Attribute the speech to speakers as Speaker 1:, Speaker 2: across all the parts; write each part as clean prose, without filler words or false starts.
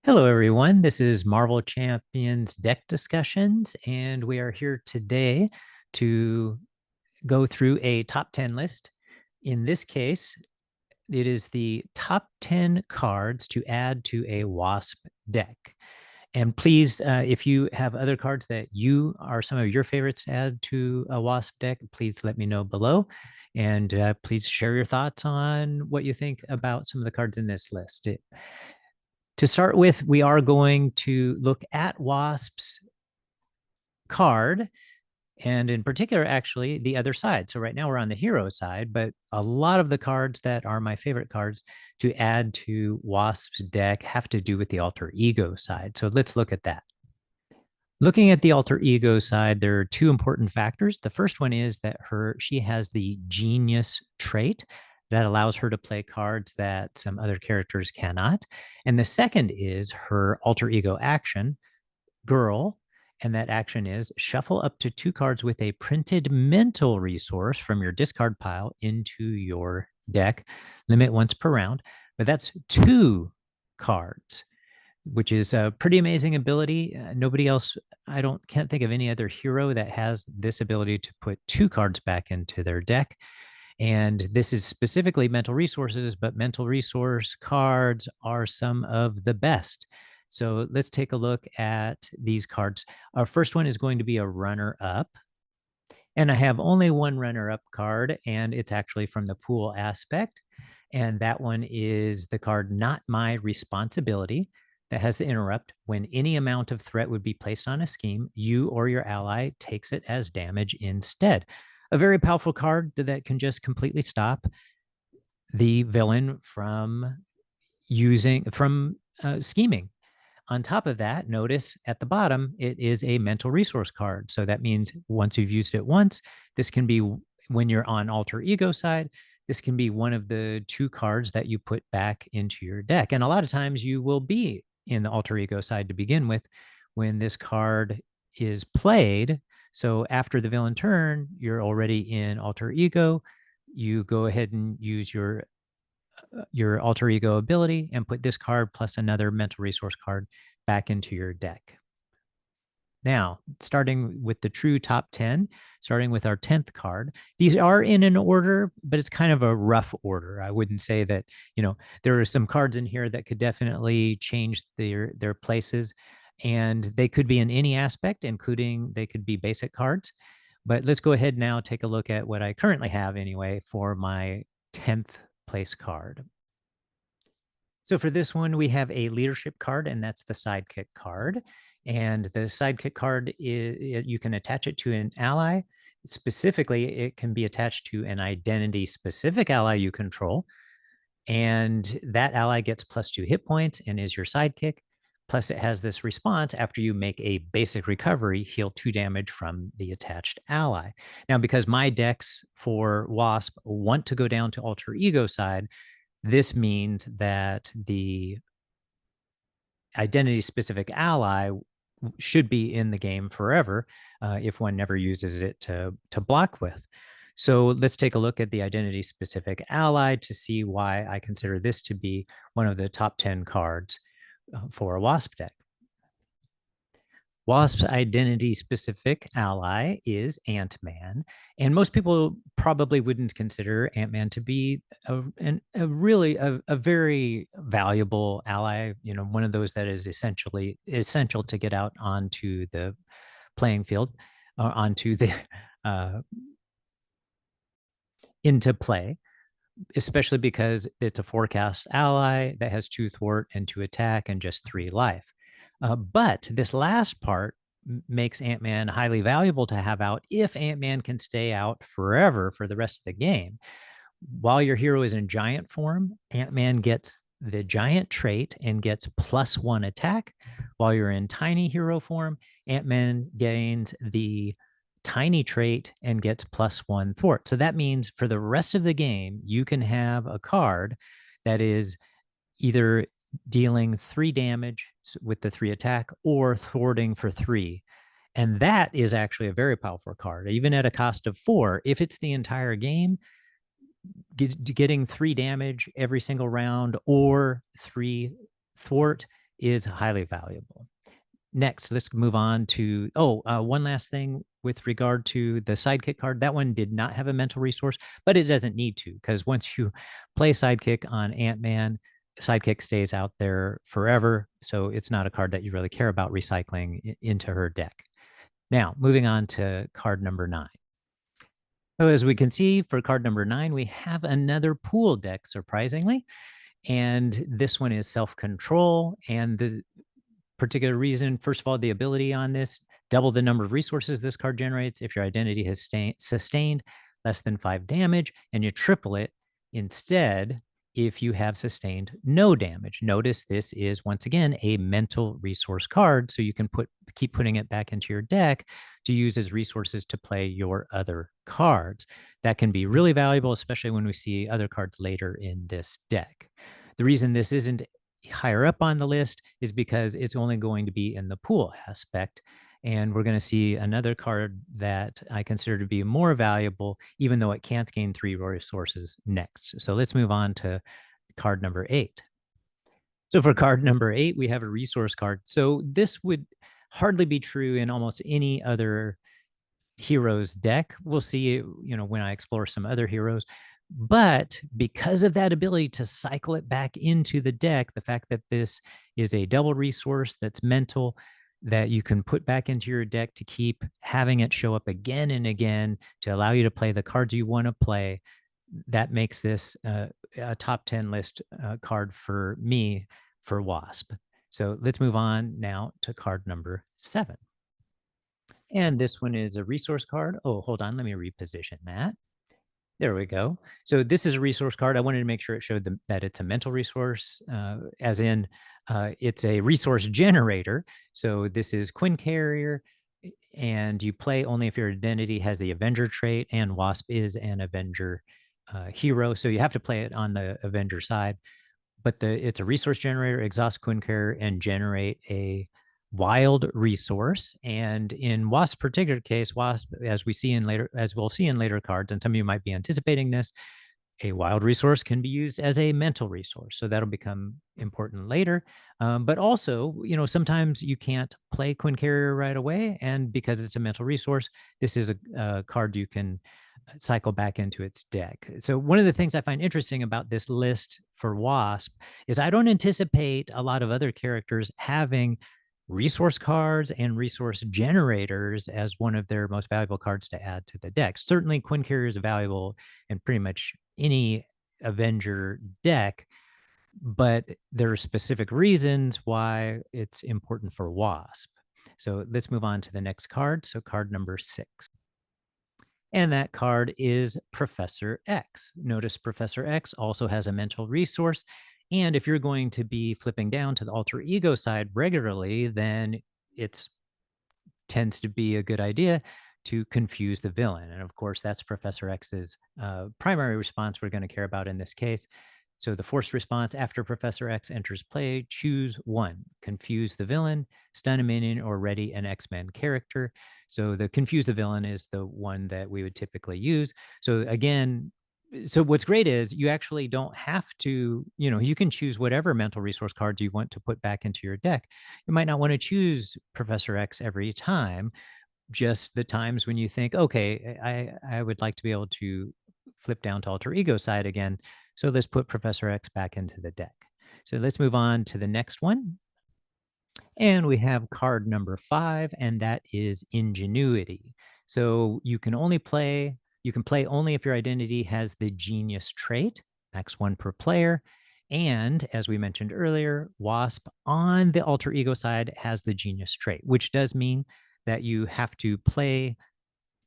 Speaker 1: Hello, everyone. This is Marvel Champions Deck Discussions, and we are here today to go through a top 10 list. In this case, it is the top 10 cards to add to a Wasp deck. And please, if you have other cards that you are some of your favorites to add to a Wasp deck, please let me know below. And please share your thoughts on what you think about some of the cards in this list. To start with, we are going to look at Wasp's card, and in particular, actually, the other side. So right now we're on the hero side, but a lot of the cards that are my favorite cards to add to Wasp's deck have to do with the alter ego side. So let's look at that. Looking at the alter ego side, there are two important factors. The first one is that she has the genius trait that allows her to play cards that some other characters cannot. And the second is her alter ego action, Girl. And that action is shuffle up to 2 cards with a printed mental resource from your discard pile into your deck. Limit once per round, but that's 2 cards, which is a pretty amazing ability. Nobody else, can't think of any other hero that has this ability to put 2 cards back into their deck. And this is specifically mental resources, but mental resource cards are some of the best. So let's take a look at these cards. Our first one is going to be a runner up. And I have only one runner up card, and it's actually from the pool aspect. And that one is the card Not My Responsibility, that has the interrupt. When any amount of threat would be placed on a scheme, you or your ally takes it as damage instead. A very powerful card that can just completely stop the villain from scheming. On top of that, notice at the bottom, it is a mental resource card. So that means once you've used it once, this can be when you're on alter ego side, this can be one of the 2 cards that you put back into your deck. And a lot of times you will be in the alter ego side to begin with when this card is played. So after the villain turn, you're already in alter ego. You go ahead and use your alter ego ability and put this card plus another mental resource card back into your deck. Now, starting with the true top 10, starting with our 10th card. These are in an order, but it's kind of a rough order. I wouldn't say that, there are some cards in here that could definitely change their places, and they could be in any aspect, including they could be basic cards. But let's go ahead now, take a look at what I currently have anyway for my 10th place card. So for this one, we have a leadership card, and that's the sidekick card. And the sidekick card is you can attach it to an ally. Specifically, it can be attached to an identity specific ally you control. And that ally gets +2 hit points and is your sidekick. Plus, it has this response after you make a basic recovery, heal 2 damage from the attached ally. Now, because my decks for Wasp want to go down to alter ego side, this means that the identity specific ally should be in the game forever if one never uses it to block with. So let's take a look at the identity specific ally to see why I consider this to be one of the top 10 cards for a Wasp deck. Wasp's identity specific ally is Ant-Man. And most people probably wouldn't consider Ant-Man to be a very valuable ally, one of those that is essential to get out onto the playing field or onto the into play, especially because it's a forecast ally that has 2 thwart and 2 attack and just 3 life. But this last part makes Ant-Man highly valuable to have out if Ant-Man can stay out forever for the rest of the game. While your hero is in giant form, Ant-Man gets the giant trait and gets +1 attack. While you're in tiny hero form, Ant-Man gains the tiny trait and gets +1 thwart. So that means for the rest of the game, you can have a card that is either dealing 3 damage with the 3 attack or thwarting for 3. And that is actually a very powerful card, even at a cost of 4. If it's the entire game, getting 3 damage every single round or 3 thwart is highly valuable. Next, let's move on to, one last thing with regard to the Sidekick card. That one did not have a mental resource, but it doesn't need to, because once you play Sidekick on Ant-Man, Sidekick stays out there forever. So it's not a card that you really care about recycling into her deck. Now, moving on to card number 9. So as we can see, for card number 9, we have another pool deck, surprisingly. And this one is Self-Control. And the particular reason, first of all, the ability on this, double the number of resources this card generates if your identity has sustained less than 5 damage, and you triple it instead if you have sustained no damage. Notice this is, once again, a mental resource card, so you can keep putting it back into your deck to use as resources to play your other cards. That can be really valuable, especially when we see other cards later in this deck. The reason this isn't higher up on the list is because it's only going to be in the pool aspect. And we're going to see another card that I consider to be more valuable, even though it can't gain 3 resources next. So let's move on to card number 8. So for card number 8, we have a resource card. So this would hardly be true in almost any other heroes deck. We'll see, when I explore some other heroes. But because of that ability to cycle it back into the deck, the fact that this is a double resource that's mental, that you can put back into your deck to keep having it show up again and again to allow you to play the cards you want to play, that makes this a top 10 list card for me for Wasp. So let's move on now to card number 7. And this one is a resource card. Oh, hold on. Let me reposition that. There we go. So this is a resource card. I wanted to make sure it showed that it's a mental resource, as in it's a resource generator. So this is Quinn Carrier, and you play only if your identity has the Avenger trait, and Wasp is an Avenger hero. So you have to play it on the Avenger side. But it's a resource generator, exhaust Quinn Carrier, and generate a wild resource. And in Wasp's particular case, Wasp, as we'll see in later cards, and some of you might be anticipating this, a wild resource can be used as a mental resource. So that'll become important later. But also, sometimes you can't play Quinn Carrier right away. And because it's a mental resource, this is a card you can cycle back into its deck. So one of the things I find interesting about this list for Wasp is I don't anticipate a lot of other characters having resource cards and resource generators as one of their most valuable cards to add to the deck. Certainly Quinn Carrier is valuable in pretty much any Avenger deck, but there are specific reasons why it's important for Wasp. So let's move on to the next card. So card number 6. And that card is Professor X. Notice Professor X also has a mental resource. And if you're going to be flipping down to the alter ego side regularly, then it tends to be a good idea to confuse the villain. And of course, that's Professor X's primary response we're going to care about in this case. So the forced response after Professor X enters play, choose 1. Confuse the villain, stun a minion, or ready an X-Men character. So the confuse the villain is the one that we would typically use. So again, what's great is you actually don't have to, you can choose whatever mental resource cards you want to put back into your deck. You might not want to choose Professor X every time, just the times when you think, okay, I would like to be able to flip down to alter ego side again. So let's put Professor X back into the deck. So let's move on to the next one. And we have card number 5, and that is Ingenuity. So you can play only if your identity has the Genius trait, max 1 per player. And as we mentioned earlier, Wasp on the alter ego side has the Genius trait, which does mean that you have to play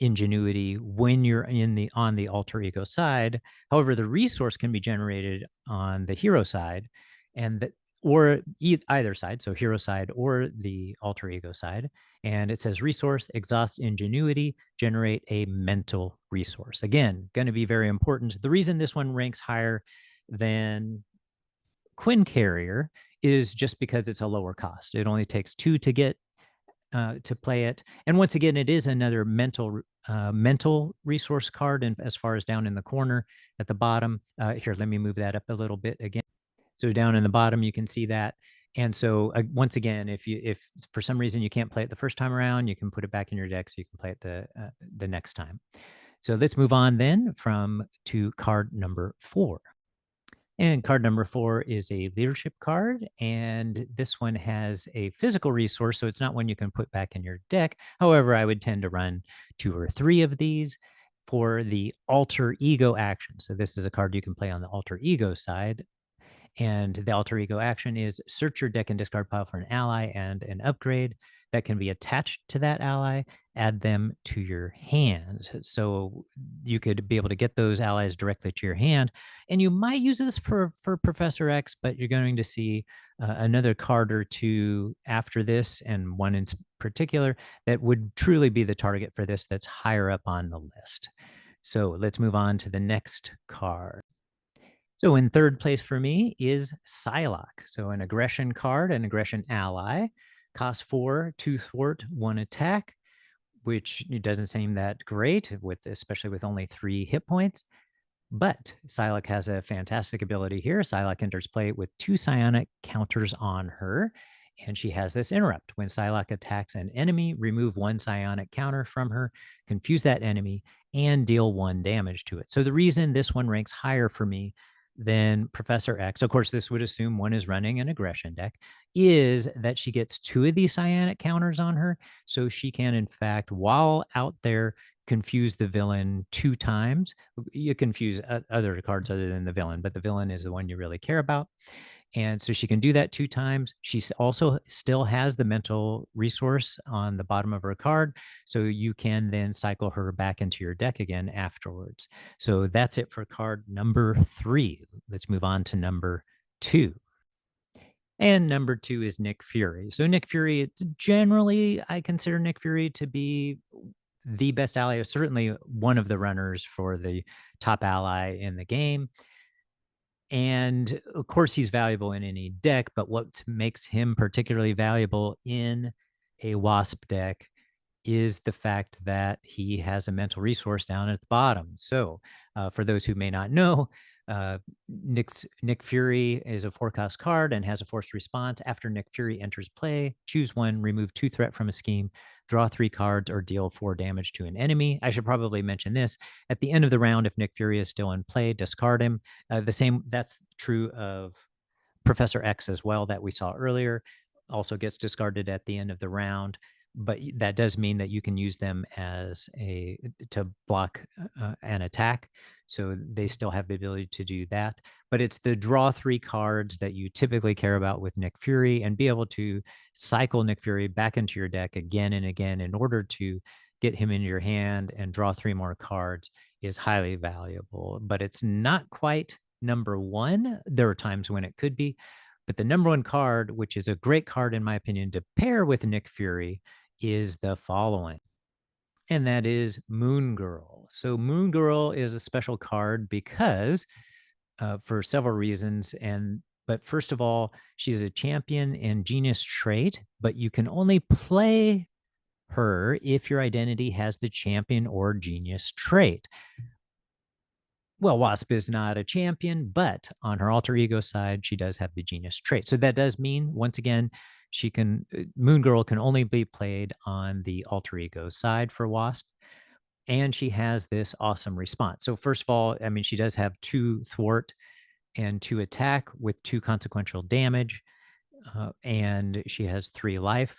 Speaker 1: Ingenuity when you're on the alter ego side. However, the resource can be generated on the hero side, or either side, so hero side or the alter ego side. And it says resource, exhaust Ingenuity, generate a mental resource. Again, going to be very important. The reason this one ranks higher than Quinn Carrier is just because it's a lower cost. It only takes 2 to get to play it. And once again, it is another mental resource card. And as far as down in the corner at the bottom, here, let me move that up a little bit again. So down in the bottom, you can see that. And so once again, if for some reason you can't play it the first time around, you can put it back in your deck so you can play it the next time. So let's move on then to card number 4. And card number 4 is a leadership card, and this one has a physical resource, so it's not one you can put back in your deck. However, I would tend to run 2 or 3 of these for the alter ego action. So this is a card you can play on the alter ego side, and the alter ego action is search your deck and discard pile for an ally and an upgrade that can be attached to that ally. Add them to your hand. So you could be able to get those allies directly to your hand. And you might use this for Professor X, but you're going to see another card or two after this, and one in particular that would truly be the target for this that's higher up on the list. So let's move on to the next card. So in third place for me is Psylocke. So an aggression card, an aggression ally, costs 4, 2 thwart, 1 attack, which it doesn't seem that great, especially with only 3 hit points. But Psylocke has a fantastic ability here. Psylocke enters play with 2 psionic counters on her, and she has this interrupt. When Psylocke attacks an enemy, remove 1 psionic counter from her, confuse that enemy, and deal 1 damage to it. So the reason this one ranks higher for me than Professor X, of course, this would assume one is running an aggression deck, is that she gets 2 of these psionic counters on her. So she can, in fact, while out there, confuse the villain 2 times. You confuse other cards other than the villain, but the villain is the one you really care about. And so she can do that 2 times. She also still has the mental resource on the bottom of her card. So you can then cycle her back into your deck again afterwards. So that's it for card number 3. Let's move on to number 2. And number 2 is Nick Fury. So Nick Fury, generally, I consider Nick Fury to be the best ally, certainly one of the runners for the top ally in the game. And of course, he's valuable in any deck, but what makes him particularly valuable in a Wasp deck is the fact that he has a mental resource down at the bottom. So, for those who may not know, Nick Fury is a 4-cost card and has a forced response. After Nick Fury enters play, choose 1, remove 2 threat from a scheme, draw 3 cards, or deal 4 damage to an enemy. I should probably mention this. At the end of the round, if Nick Fury is still in play, discard him. That's true of Professor X as well that we saw earlier, also gets discarded at the end of the round. But that does mean that you can use them to block an attack. So they still have the ability to do that. But it's the draw 3 cards that you typically care about with Nick Fury, and be able to cycle Nick Fury back into your deck again and again in order to get him into your hand and draw 3 more cards is highly valuable. But it's not quite number 1. There are times when it could be. But the number 1 card, which is a great card in my opinion to pair with Nick Fury, is the following. And that is Moon Girl. So Moon Girl is a special card because for several reasons. But first of all, she is a champion and genius trait, but you can only play her if your identity has the champion or genius trait. Well, Wasp is not a champion, but on her alter ego side, she does have the genius trait. So that does mean, once again, Moon Girl can only be played on the alter ego side for Wasp. And she has this awesome response. So first of all, I mean, she does have 2 thwart and 2 attack with 2 consequential damage. And she has 3 life,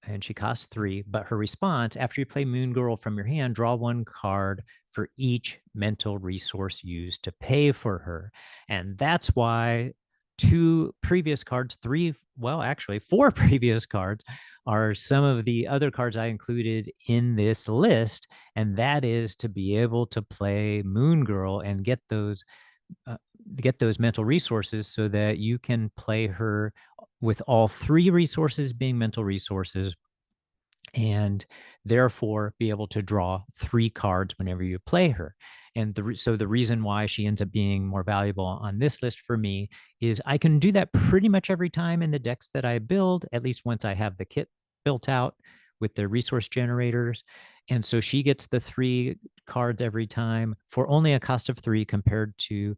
Speaker 1: and she costs 3. But her response, after you play Moon Girl from your hand, draw 1 card for each mental resource used to pay for her. And that's why 2 previous cards, 4 previous cards are some of the other cards I included in this list. And that is to be able to play Moon Girl and get those mental resources so that you can play her with all 3 resources being mental resources, and therefore be able to draw 3 cards whenever you play her. And so the reason why she ends up being more valuable on this list for me is I can do that pretty much every time in the decks that I build, at least once I have the kit built out with the resource generators. And so she gets the 3 cards every time for only a cost of 3 compared to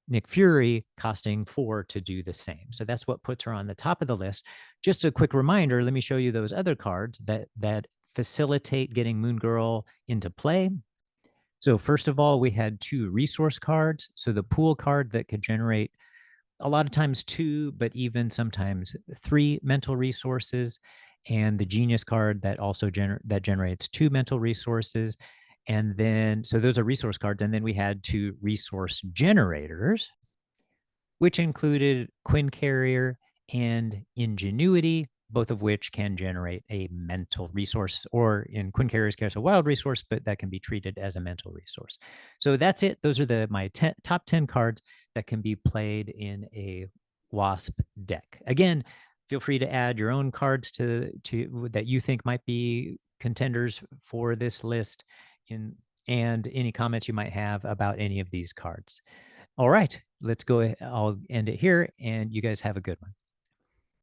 Speaker 1: Nick Fury costing 4 to do the same. So that's what puts her on the top of the list. Just a quick reminder, let me show you those other cards that facilitate getting Moon Girl into play. So first of all, we had 2 resource cards. So the pool card that could generate a lot of times 2, but even sometimes 3 mental resources, and the genius card that also generates 2 mental resources. And then, so those are resource cards. And then we had 2 resource generators, which included Quinn Carrier and Ingenuity, both of which can generate a mental resource, or in Quinn Carrier's case, a wild resource, but that can be treated as a mental resource. So that's it. Those are my top 10 cards that can be played in a Wasp deck. Again, feel free to add your own cards to that you think might be contenders for this list, and any comments you might have about any of these cards. All right, let's go. I'll end it here, and you guys have a good one.